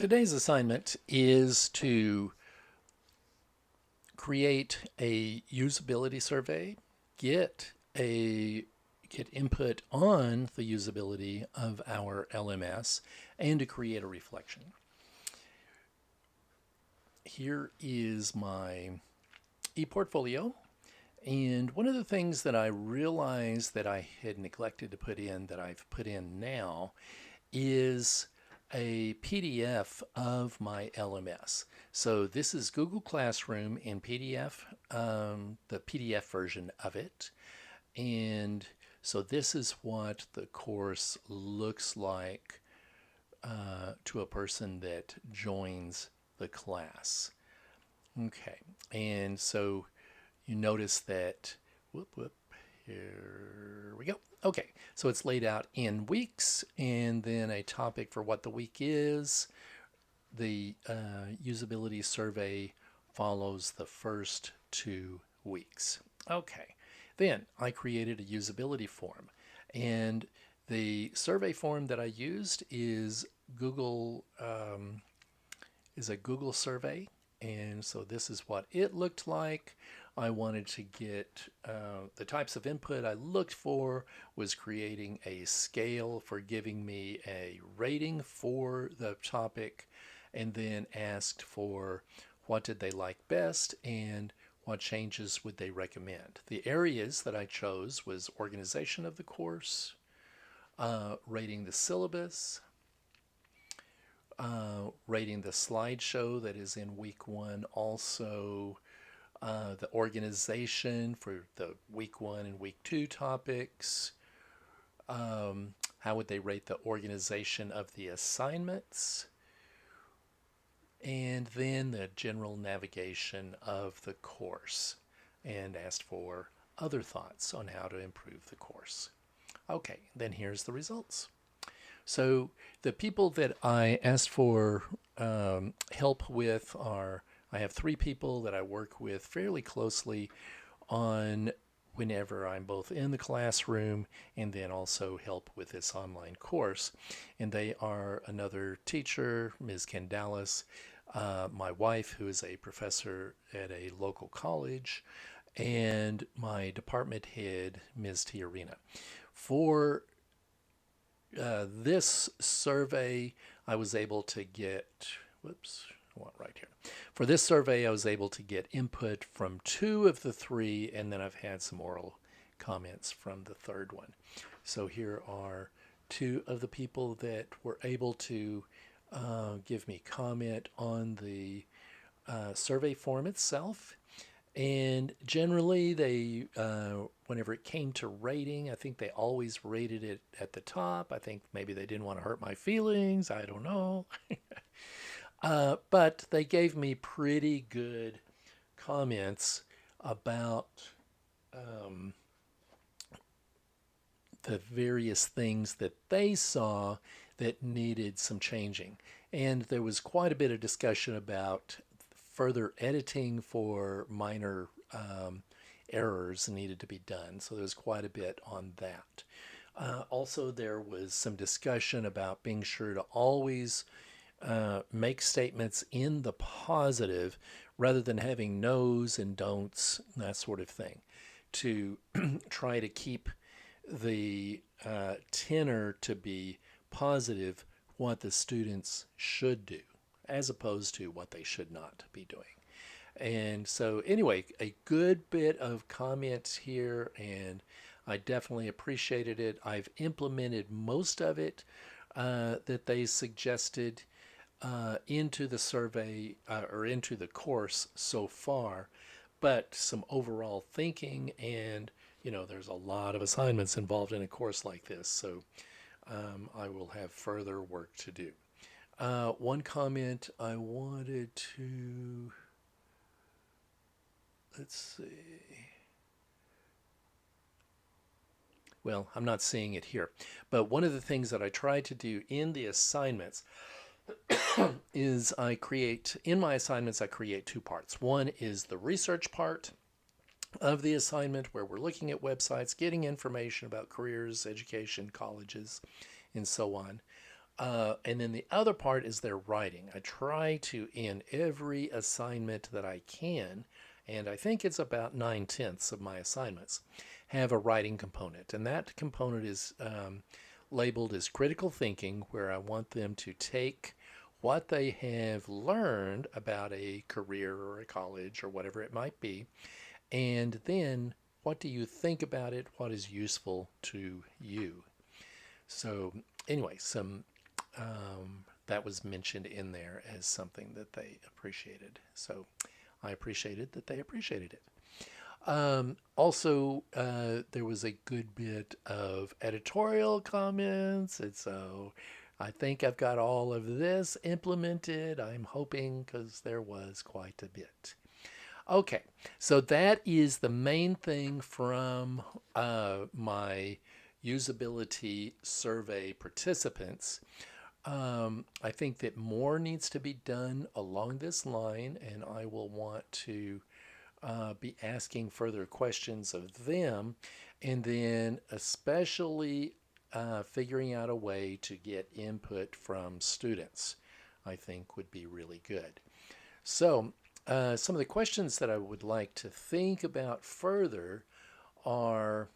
Today's assignment is to create a usability survey, get a get input on the usability of our LMS, and to create a reflection. Here is my ePortfolio. And one of the things that I realized that I had neglected to put in that I've put in now is a PDF of my LMS. So this is Google Classroom in PDF, the PDF version of it. And so this is what the course looks like to a person that joins the class. Okay, and so you notice that, here we go. Okay, so it's laid out in weeks and then a topic for what the week is. The usability survey follows the first 2 weeks. Okay, then I created a usability form, and the survey form that I used is Google is a Google survey, and so this is what it looked like. I wanted to get the types of input I looked for was creating a scale for giving me a rating for the topic, and then asked for what did they like best and what changes would they recommend. The areas that I chose was organization of the course, rating the syllabus, rating the slideshow that is in week one, also the organization for the week one and week two topics. How would they rate the organization of the assignments? And then the general navigation of the course, and asked for other thoughts on how to improve the course. Okay, then here's the results. So the people that I asked for help with are, I have 3 people that I work with fairly closely on whenever I'm both in the classroom and then also help with this online course. And they are another teacher, Ms. Candalis, my wife, who is a professor at a local college, and my department head, Ms. Tiarina. For this survey, I was able to get, I want right here. For this survey, I was able to get input from 2 of the 3, and then I've had some oral comments from the third one. So here are 2 of the people that were able to give me comment on the survey form itself. And generally, they, whenever it came to rating, I think they always rated it at the top. I think maybe they didn't want to hurt my feelings. I don't know. But they gave me pretty good comments about um, the various things that they saw that needed some changing. And there was quite a bit of discussion about further editing for minor errors needed to be done. So there was quite a bit on that. Also, there was some discussion about being sure to always make statements in the positive rather than having no's and don'ts, that sort of thing, to try to keep the tenor to be positive, what the students should do, as opposed to what they should not be doing. And so, anyway, a good bit of comments here, and I definitely appreciated it. I've implemented most of it that they suggested into the survey or into the course so far, but some overall thinking, and there's a lot of assignments involved in a course like this, so I will have further work to do. One comment I wanted to, let's see, well, I'm not seeing it here, but one of the things that I tried to do in the assignments is in my assignments, I create 2 parts. One is the research part of the assignment where we're looking at websites, getting information about careers, education, colleges, and so on. And then the other part is their writing. I try to, in every assignment that I can, and I think it's about 9/10 of my assignments, have a writing component. And that component is labeled as critical thinking, where I want them to take what they have learned about a career or a college or whatever it might be, and then what do you think about it? What is useful to you? So, anyway, that was mentioned in there as something that they appreciated. So, I appreciated that they appreciated it. Also, there was a good bit of editorial comments, and so I think I've got all of this implemented. I'm hoping, because there was quite a bit. Okay, so that is the main thing from my usability survey participants. I think that more needs to be done along this line, and I will want to be asking further questions of them, and then especially figuring out a way to get input from students, I think would be really good. So, some of the questions that I would like to think about further are,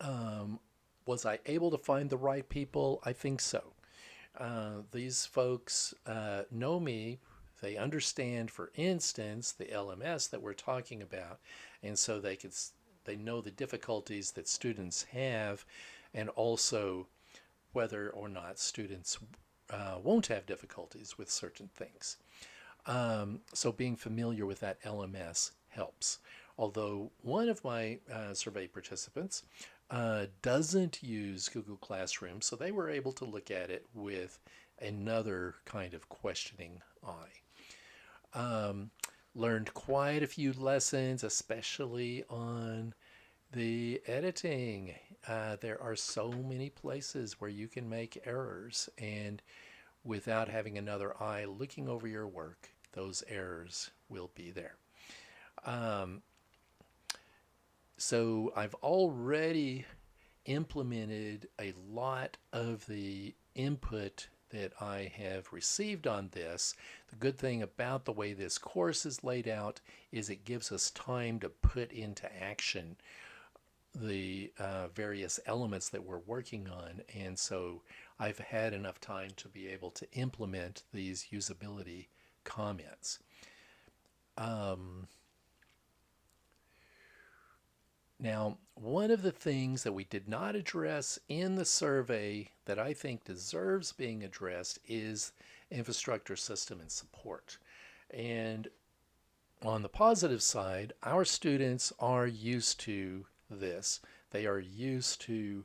um, was I able to find the right people? I think so. These folks know me. They understand, for instance, the LMS that we're talking about, and so they know the difficulties that students have, and also whether or not students won't have difficulties with certain things. So being familiar with that LMS helps. Although one of my survey participants doesn't use Google Classroom, so they were able to look at it with another kind of questioning eye. Learned quite a few lessons, especially on the editing. There are so many places where you can make errors, and without having another eye looking over your work, those errors will be there. Um, so I've already implemented a lot of the input that I have received on this. The good thing about the way this course is laid out is it gives us time to put into action the various elements that we're working on. And so I've had enough time to be able to implement these usability comments. Um, Now, one of the things that we did not address in the survey that I think deserves being addressed is infrastructure, system, and support. And on the positive side, our students are used to this. They are used to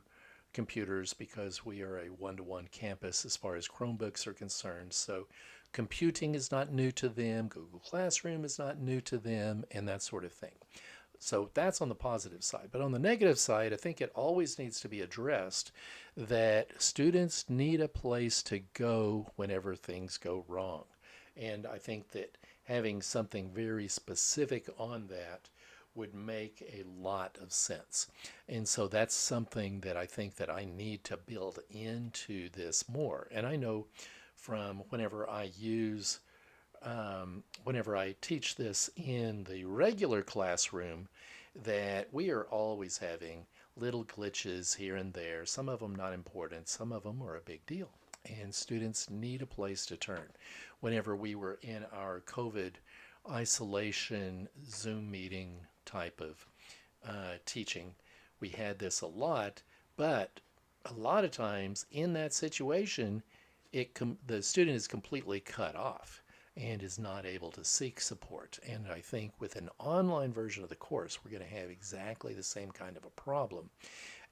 computers because we are a one-to-one campus as far as Chromebooks are concerned. So computing is not new to them, Google Classroom is not new to them, and that sort of thing. So that's on the positive side. But on the negative side, I think it always needs to be addressed that students need a place to go whenever things go wrong. And I think that having something very specific on that would make a lot of sense. And so that's something that I think that I need to build into this more. And I know from whenever I teach this in the regular classroom, that we are always having little glitches here and there, some of them not important, some of them are a big deal. And students need a place to turn. Whenever we were in our COVID isolation Zoom meeting type of teaching, we had this a lot, but a lot of times in that situation, the student is completely cut off and is not able to seek support. And I think with an online version of the course, we're going to have exactly the same kind of a problem.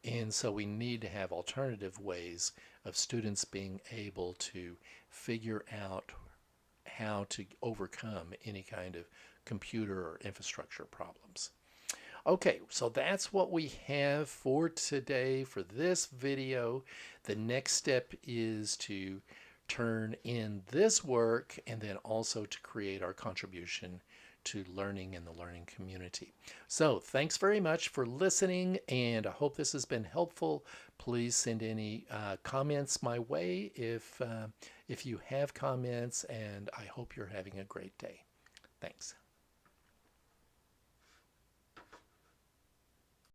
And so we need to have alternative ways of students being able to figure out how to overcome any kind of computer or infrastructure problems. Okay, so that's what we have for today for this video. The next step is to turn in this work and then also to create our contribution to learning in the learning community. So thanks very much for listening, and I hope this has been helpful. Please send any comments my way if you have comments, and I hope you're having a great day. Thanks.